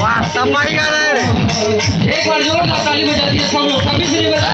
वाह समाई गा रहे। एक बार जोरदार ताली बजा दिए सब लोग, कभी भी नहीं बजा।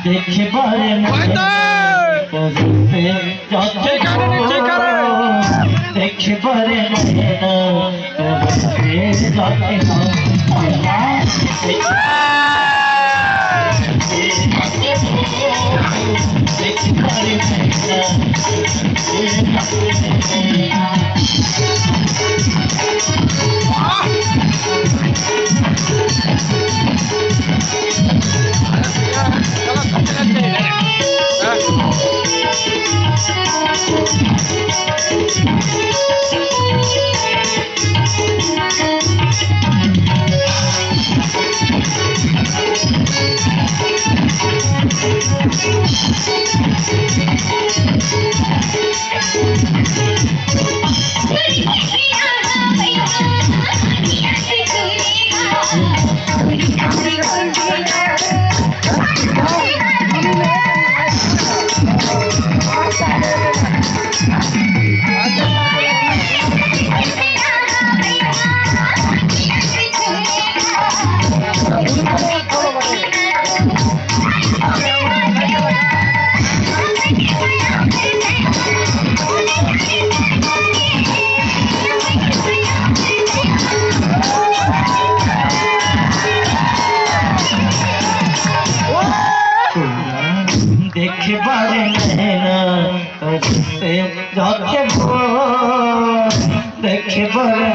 देखे बारे नैना से जाके देखे बारे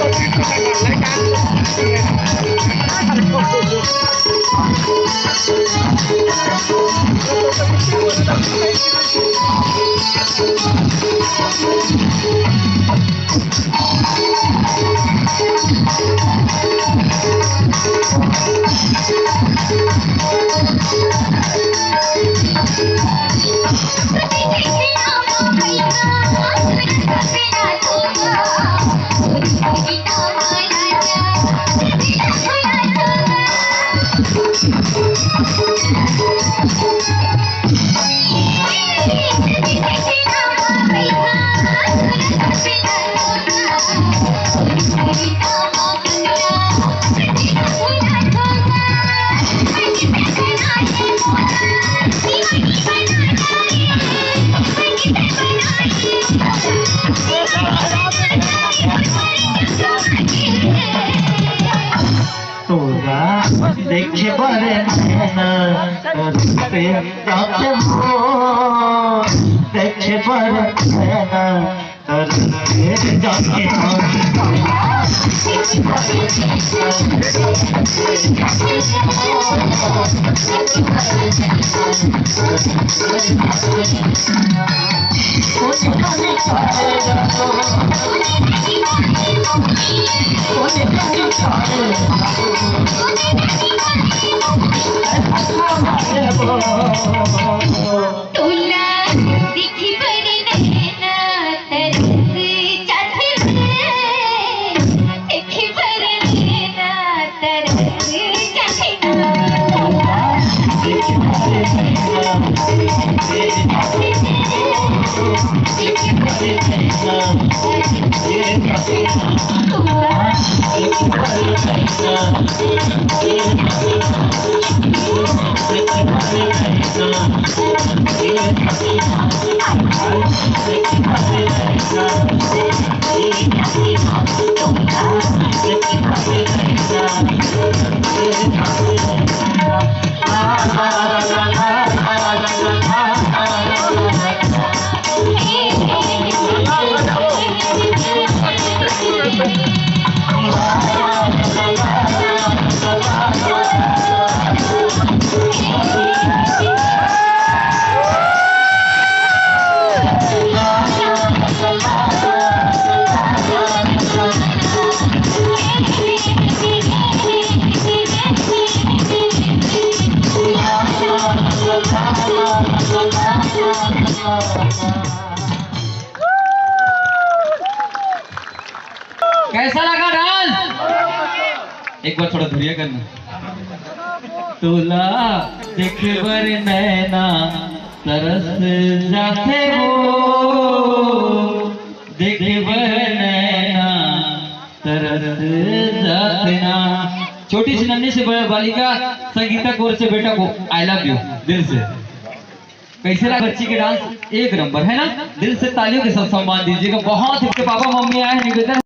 Thank you. नैना तरसते जाते वो देखे बड़े नैना तरसते जाते तुला दिखी बड़ी नैना तरस जाते दिखी बड़ी नैना तरस कैसा लगा डांस? एक बार थोड़ा धुरिया करना। तुला देखवर नैना तरस जाते हो देखवर नैना तरस जाते ना। छोटी सी नन्ही से बालिका संगीता कौर से बेटा को आई लव यू दिल से। कैसे लगा बच्ची के डांस? एक नंबर है ना। दिल से तालियों के साथ सम्मान दीजिएगा। बहुत इसके पापा मम्मी आए हैं, निवेदन